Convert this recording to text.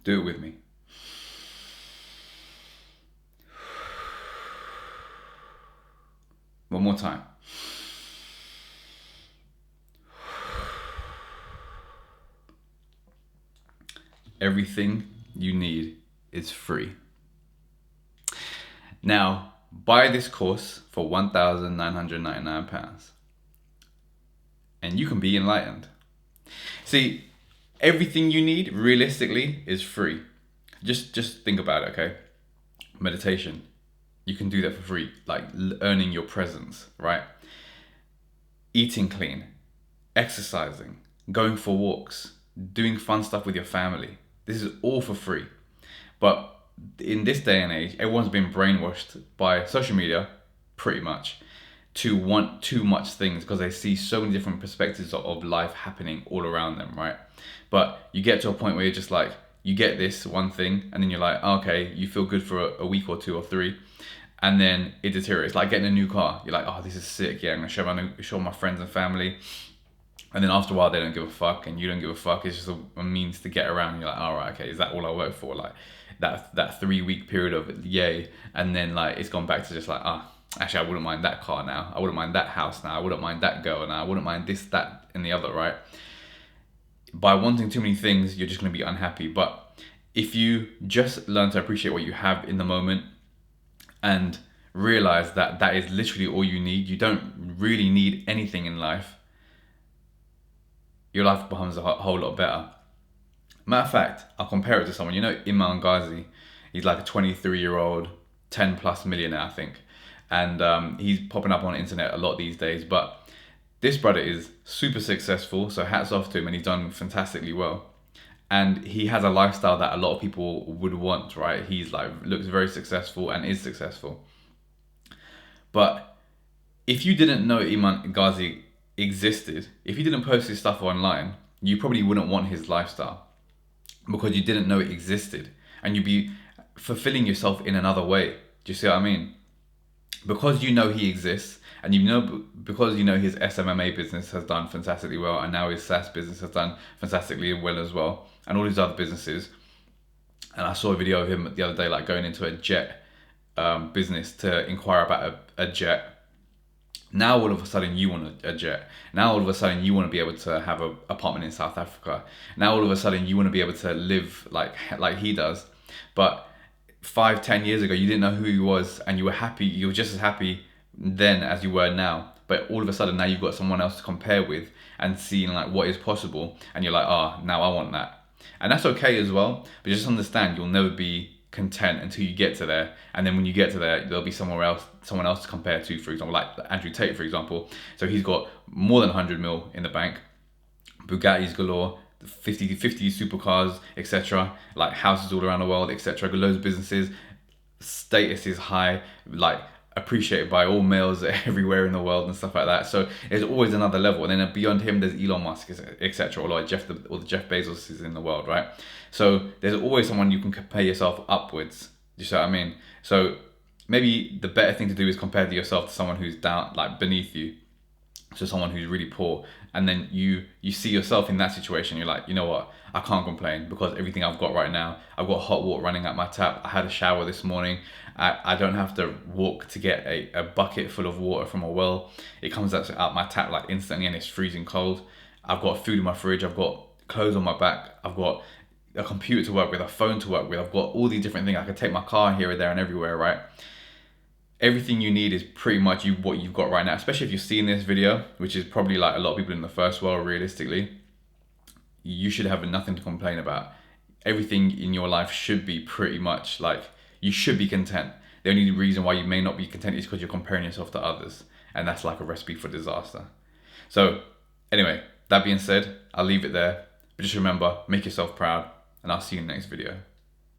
Do it with me. One more time. Everything you need is free. Now, buy this course for £1,999 and you can be enlightened. See, everything you need realistically is free. Just think about it, okay? Meditation. You can do that for free, like earning your presence, right? Eating clean, exercising, going for walks, doing fun stuff with your family. This is all for free. But in this day and age, everyone's been brainwashed by social media, pretty much, to want too much things because they see so many different perspectives of life happening all around them, right? But you get to a point where you're just like, you get this one thing, and then you're like, okay, you feel good for a week or two or three, and then it deteriorates. Like getting a new car, you're like, oh, this is sick. Yeah, I'm gonna show my friends and family. And then after a while, they don't give a fuck, and you don't give a fuck. It's just a means to get around. You're like, all right, okay, is that all I work for? Like that 3 week period of yay, and then like it's gone back to just like, actually, I wouldn't mind that car now. I wouldn't mind that house now. I wouldn't mind that girl now. I wouldn't mind this, that, and the other, right? By wanting too many things, you're just going to be unhappy. But if you just learn to appreciate what you have in the moment and realize that that is literally all you need, you don't really need anything in life, your life becomes a whole lot better. Matter of fact, I'll compare it to someone. You know, Imran Ghazi. He's like a 23-year-old, 10 plus millionaire, I think. And he's popping up on the internet a lot these days. But this brother is super successful, so hats off to him, and he's done fantastically well. And he has a lifestyle that a lot of people would want, right? He's like looks very successful and is successful. But if you didn't know Imran Ghazi existed, if you didn't post his stuff online, you probably wouldn't want his lifestyle because you didn't know it existed, and you'd be fulfilling yourself in another way. Do you see what I mean? Because you know he exists, and you know because you know his SMMA business has done fantastically well, and now his SaaS business has done fantastically well as well, and all his other businesses. And I saw a video of him the other day, like going into a jet business to inquire about a jet. Now all of a sudden you want a jet. Now all of a sudden you want to be able to have an apartment in South Africa. Now all of a sudden you want to be able to live like he does. But 5, 10 years ago, you didn't know who he was, and you were happy. You were just as happy then as you were now. But all of a sudden now you've got someone else to compare with and seeing like what is possible, and you're like, now I want that, and that's okay as well. But just understand, you'll never be content until you get to there, and then when you get to there, there'll be someone else to compare to. For example, like Andrew Tate, for example. So he's got more than 100 mil in the bank, Bugattis galore, 50 supercars, etc. Like houses all around the world, etc. Loads of businesses, status is high, like appreciated by all males everywhere in the world and stuff like that. So there's always another level, and then beyond him, there's Elon Musk, etc. Or like or the Jeff Bezos is in the world, right? So there's always someone you can compare yourself upwards. Do you see what I mean? So maybe the better thing to do is compare to yourself to someone who's down, like beneath you, to someone who's really poor, and then you see yourself in that situation. You're like, you know what, I can't complain because everything I've got right now, I've got hot water running at my tap. I had a shower this morning. I don't have to walk to get a bucket full of water from a well. It comes out my tap like instantly, and it's freezing cold. I've got food in my fridge. I've got clothes on my back. I've got a computer to work with, a phone to work with. I've got all these different things. I can take my car here and there and everywhere, right? Everything you need is pretty much what you've got right now, especially if you're seeing this video, which is probably like a lot of people in the first world. Realistically, you should have nothing to complain about. Everything in your life should be pretty much like, you should be content. The only reason why you may not be content is because you're comparing yourself to others, and that's like a recipe for disaster. So anyway, that being said, I'll leave it there, but just remember, make yourself proud, and I'll see you in the next video.